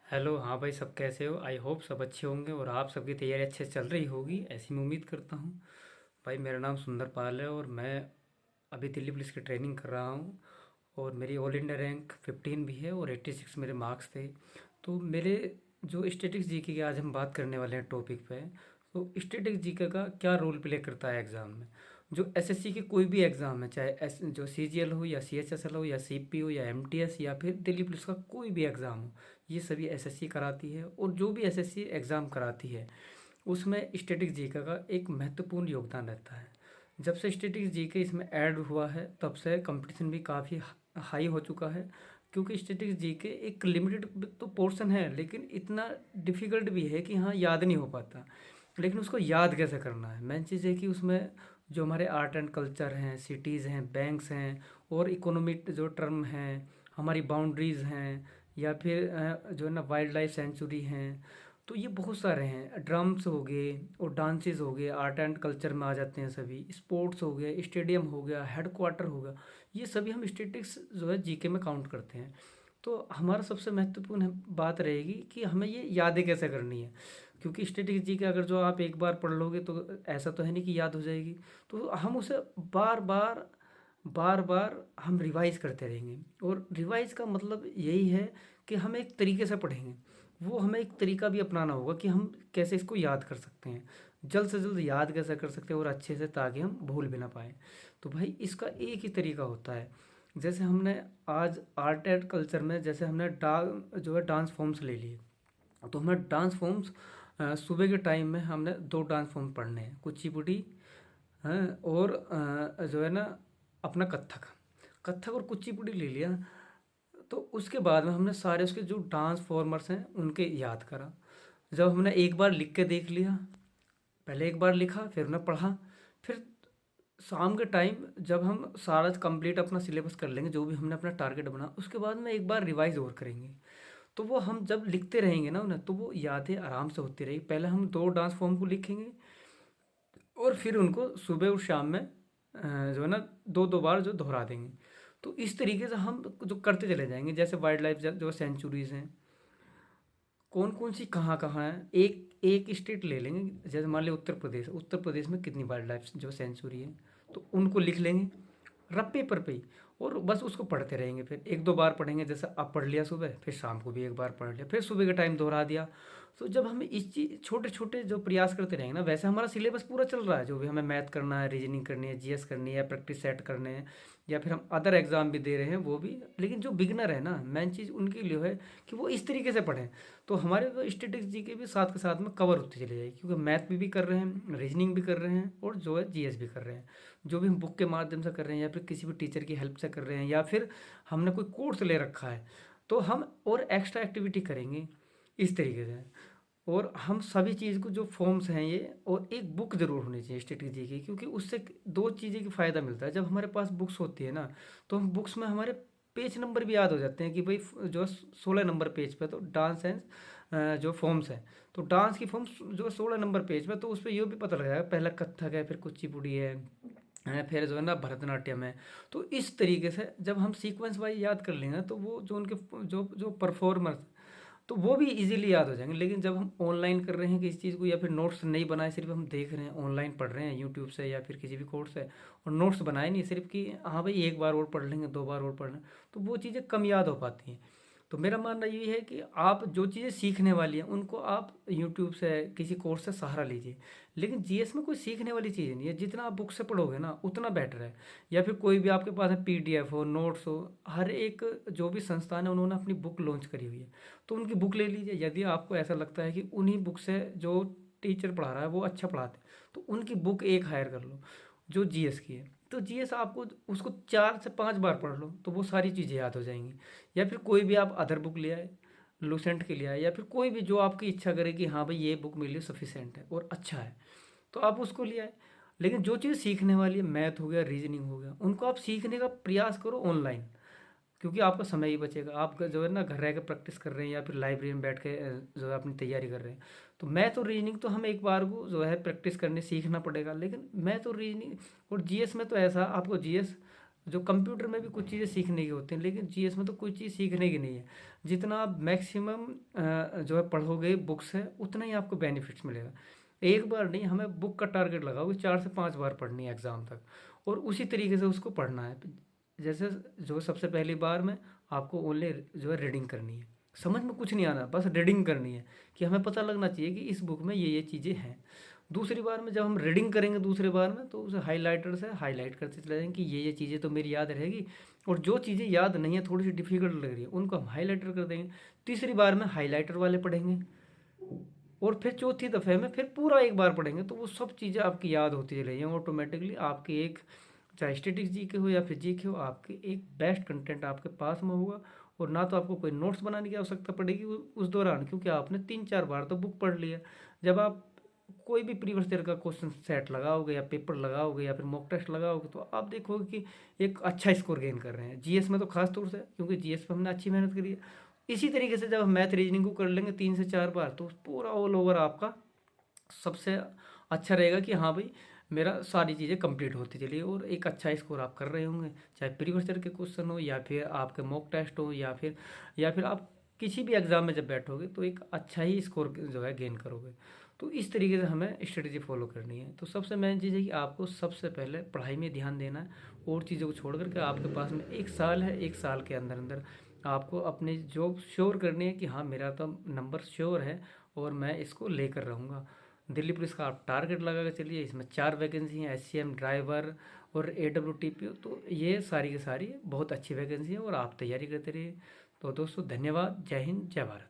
Hello. हाँ भाई, सब कैसे हो? आई होप सब अच्छे होंगे और आप सबकी तैयारी अच्छे से चल रही होगी, ऐसी मैं उम्मीद करता हूँ। भाई, मेरा नाम सुंदर पाल है और मैं अभी दिल्ली पुलिस की ट्रेनिंग कर रहा हूँ। और मेरी ऑल इंडिया रैंक 15 भी है और 86 मेरे मार्क्स थे। तो मेरे जो स्टैटिक्स जीके की आज हम बात करने वाले हैं टॉपिक पे। तो स्टैटिक्स जीके का क्या रोल प्ले करता है एग्ज़ाम में? जो एसएससी की कोई भी एग्ज़ाम है, चाहे जो सीजीएल हो या सीएचएसएल हो या सीपी हो या एमटीएस या फिर दिल्ली पुलिस का कोई भी एग्ज़ाम हो, ये सभी एसएससी कराती है। और जो भी एसएससी एग्ज़ाम कराती है उसमें स्टैटिक्स जीके का एक महत्वपूर्ण योगदान रहता है। जब से स्टैटिक्स जीके इसमें ऐड हुआ है तब से कंपटीशन भी काफ़ी हाई हो चुका है। क्योंकि स्टैटिक्स जीके एक लिमिटेड तो पोर्शन है, लेकिन इतना डिफ़िकल्ट भी है कि हाँ, याद नहीं हो पाता। लेकिन उसको याद कैसे करना है, मेन चीज़ है कि उसमें जो हमारे आर्ट एंड कल्चर हैं, सिटीज़ हैं, बैंक्स हैं और इकोनॉमिक जो टर्म हैं, हमारी बाउंड्रीज़ हैं, या फिर जो है ना वाइल्ड लाइफ सेंचुरी हैं। तो ये बहुत सारे हैं, ड्रम्स हो गए और डांसेस हो गए, आर्ट एंड कल्चर में आ जाते हैं सभी, स्पोर्ट्स हो गए, स्टेडियम हो गया, हेड क्वार्टर हो गया। ये सभी हम स्टेटिक्स जो है जीके में काउंट करते हैं। तो हमारा सबसे महत्वपूर्ण बात रहेगी कि हमें ये यादें कैसे करनी है। क्योंकि स्टैटिक्स जी के अगर जो आप एक बार पढ़ लोगे तो ऐसा तो है नहीं कि याद हो जाएगी। तो हम उसे बार बार बार बार हम रिवाइज करते रहेंगे। और रिवाइज का मतलब यही है कि हम एक तरीके से पढ़ेंगे। वो हमें एक तरीका भी अपनाना होगा कि हम कैसे इसको याद कर सकते हैं, जल्द से जल्द याद कैसे कर सकते हैं और अच्छे से, ताकि हम भूल भी ना पाए। तो भाई, इसका एक ही तरीका होता है। जैसे हमने आज आर्ट एंड कल्चर में जैसे हमने जो है डांस फॉर्म्स ले लिए। तो हमें डांस फॉर्म्स सुबह के टाइम में हमने दो डांस फॉर्म पढ़ने हैं, कुचिपुड़ी हैं और जो है ना अपना कथक। कथक और कुचिपुड़ी ले लिया। तो उसके बाद में हमने सारे उसके जो डांस फॉर्मर्स हैं उनके याद करा। जब हमने एक बार लिख के देख लिया, पहले एक बार लिखा फिर हमने पढ़ा, फिर शाम के टाइम जब हम सारा कंप्लीट अपना सिलेबस कर लेंगे, जो भी हमने अपना टारगेट बना, उसके बाद में एक बार रिवाइज और करेंगे। तो वो हम जब लिखते रहेंगे ना उन्हें, तो वो यादें आराम से होती रहेगी। पहले हम दो डांस फॉर्म को लिखेंगे और फिर उनको सुबह और शाम में जो है ना दो दो बार जो दोहरा देंगे। तो इस तरीके से हम जो करते चले जाएंगे। जैसे वाइल्ड लाइफ जो सेंचुरीज हैं, कौन कौन सी कहाँ कहाँ है, एक एक स्टेट ले लेंगे। जैसे मान लिया उत्तर प्रदेश, उत्तर प्रदेश में कितनी वाइल्ड लाइफ जो सेंचुरी है, तो उनको लिख लेंगे रफ पेपर पे ही। और बस उसको पढ़ते रहेंगे, फिर एक दो बार पढ़ेंगे। जैसे अब पढ़ लिया सुबह, फिर शाम को भी एक बार पढ़ लिया, फिर सुबह के टाइम दोहरा दिया। तो जब हम इस चीज छोटे छोटे जो प्रयास करते रहेंगे ना, वैसे हमारा सिलेबस पूरा चल रहा है। जो भी हमें मैथ करना है, रीजनिंग करनी है, जीएस करनी है, प्रैक्टिस सेट करने हैं, या फिर हम अदर एग्जाम भी दे रहे हैं वो भी। लेकिन जो बिगनर है ना, मेन चीज़ उनके लिए है कि वो इस तरीके से पढ़ें। तो हमारे तो स्टेटिक्स जी के भी साथ के साथ में कवर होते चले जाएगी, क्योंकि मैथ भी कर रहे हैं, रीजनिंग भी कर रहे हैं और जो है जीएस भी कर रहे हैं। जो भी हम बुक के माध्यम से कर रहे हैं या फिर किसी भी टीचर की हेल्प से कर रहे हैं या फिर हमने कोई कोर्स ले रखा है, तो हम और एक्स्ट्रा एक्टिविटी करेंगे इस तरीके से। और हम सभी चीज़ को जो फॉर्म्स हैं ये, और एक बुक ज़रूर होनी चाहिए स्ट्रेटेजी की, क्योंकि उससे दो चीज़ें की फ़ायदा मिलता है। जब हमारे पास बुक्स होती है ना, तो हम बुक्स में हमारे पेज नंबर भी याद हो जाते हैं कि भाई जो 16 नंबर पेज पे तो डांस एंड जो फॉर्म्स हैं, तो डांस की फॉर्म्स जो 16 नंबर पेज पे, तो उस पर ये भी पता लगेगा पहला कथक है, फिर कुचिपुड़ी है, फिर जो है ना भरतनाट्यम है। तो इस तरीके से जब हम सीक्वेंस वाइज याद कर लेंगे, तो वो जो उनके जो जो परफॉर्मर्स, तो वो भी इजीली याद हो जाएंगे। लेकिन जब हम ऑनलाइन कर रहे हैं कि इस चीज़ को, या फिर नोट्स नहीं बनाए, सिर्फ हम देख रहे हैं, ऑनलाइन पढ़ रहे हैं यूट्यूब से या फिर किसी भी कोर्स से, और नोट्स बनाए नहीं, सिर्फ कि हाँ भाई एक बार और पढ़ लेंगे, दो बार और पढ़ लेंगे, तो वो चीज़ें कम याद हो पाती हैं। तो मेरा मानना ये है कि आप जो चीज़ें सीखने वाली हैं उनको आप यूट्यूब से, किसी कोर्स से सहारा लीजिए। लेकिन जीएस में कोई सीखने वाली चीज़ नहीं है, जितना आप बुक से पढ़ोगे ना उतना बेटर है। या फिर कोई भी आपके पास है, पीडीएफ हो, नोट्स हो, हर एक जो भी संस्थान है उन्होंने अपनी बुक लॉन्च करी हुई है, तो उनकी बुक ले लीजिए। यदि आपको ऐसा लगता है कि उन्हीं बुक से जो टीचर पढ़ा रहा है वो अच्छा पढ़ाते हैं, तो उनकी बुक एक हायर कर लो जो जीएस की है। तो जीएस आपको उसको 4 से 5 बार पढ़ लो, तो वो सारी चीज़ें याद हो जाएंगी। या फिर कोई भी आप अदर बुक ले आए, लूसेंट के लिए आए, या फिर कोई भी जो आपकी इच्छा करे कि हाँ भाई ये बुक मेरे लिए सफिशेंट है और अच्छा है, तो आप उसको ले आए। लेकिन जो चीज़ सीखने वाली है, मैथ हो गया, रीजनिंग हो गया, उनको आप सीखने का प्रयास करो ऑनलाइन। क्योंकि आपका समय ही बचेगा। आप जो है ना घर रह के प्रैक्टिस कर रहे हैं या फिर लाइब्रेरी में बैठ के जो है अपनी तैयारी कर रहे हैं, तो मैथ और रीजनिंग तो हम एक बार को जो है प्रैक्टिस करने सीखना पड़ेगा। लेकिन मैथ और रीजनिंग और जीएस में तो ऐसा, आपको जीएस जो कंप्यूटर में भी कुछ चीज़ें सीखने की होती हैं, लेकिन जीएस में तो कोई चीज़ सीखने की नहीं है। जितना आप मैक्सिमम जो है पढ़ोगे बुक्स है, उतना ही आपको बेनिफिट्स मिलेगा। एक बार नहीं, हमें बुक का टारगेट लगाओगे 4 से 5 बार पढ़नी है एग्ज़ाम तक, और उसी तरीके से उसको पढ़ना है। जैसे जो सबसे पहली बार में आपको ओनली जो है रीडिंग करनी है, समझ में कुछ नहीं आना, बस रीडिंग करनी है कि हमें पता लगना चाहिए कि इस बुक में ये चीज़ें हैं। दूसरी बार में जब हम रीडिंग करेंगे दूसरे बार में, तो उसे हाइलाइटर से हाईलाइट करते चले जाएंगे कि ये चीज़ें तो मेरी याद रहेगी, और जो चीज़ें याद नहीं है, थोड़ी सी डिफिकल्ट लग रही है, उनको हम हाईलाइटर कर देंगे। तीसरी बार में हाईलाइटर वाले पढ़ेंगे, और फिर चौथी दफ़े में फिर पूरा एक बार पढ़ेंगे, तो वो सब चीज़ें आपकी याद होती चली जाएंगी ऑटोमेटिकली। आपकी एक, चाहे स्टैटिक्स जी के हो या फिर जी के हो, आपकी एक बेस्ट कंटेंट आपके पास में होगा। और ना तो आपको कोई नोट्स बनाने की आवश्यकता पड़ेगी उस दौरान, क्योंकि आपने 3-4 बार तो बुक पढ़ लिया। जब आप कोई भी प्रीवियस ईयर का क्वेश्चन सेट लगाओगे या पेपर लगाओगे या फिर मॉक टेस्ट लगाओगे, तो आप देखोगे कि एक अच्छा स्कोर गेन कर रहे हैं जीएस में, तो खास तौर से, क्योंकि जीएस में हमने अच्छी मेहनत करी है। इसी तरीके से जब हम मैथ रीजनिंग को कर लेंगे 3 से 4 बार, तो पूरा ऑल ओवर आपका सबसे अच्छा रहेगा कि हाँ भाई, मेरा सारी चीज़ें कंप्लीट होती चली, और एक अच्छा स्कोर आप कर रहे होंगे, चाहे प्रीवियस ईयर के क्वेश्चन हो या फिर आपके मॉक टेस्ट हो, या फिर आप किसी भी एग्ज़ाम में जब बैठोगे तो एक अच्छा ही स्कोर जो है गेन करोगे। तो इस तरीके से हमें स्ट्रेटेजी फॉलो करनी है। तो सबसे मेन चीज़ है कि आपको सबसे पहले पढ़ाई में ध्यान देना है, और चीज़ों को छोड़ करके आपके पास में 1 साल है, 1 साल के अंदर अंदर आपको अपनी जॉब श्योर करनी है कि हाँ, मेरा तो नंबर श्योर है और मैं इसको लेकर रहूँगा। दिल्ली पुलिस का आप टारगेट लगा के चलिए। इसमें 4 वैकेंसी हैं, एससीएम ड्राइवर और एडब्ल्यूटीपी, तो ये सारी की सारी बहुत अच्छी वैकेंसी है, और आप तैयारी करते रहिए। तो दोस्तों, धन्यवाद। जय हिंद, जय भारत।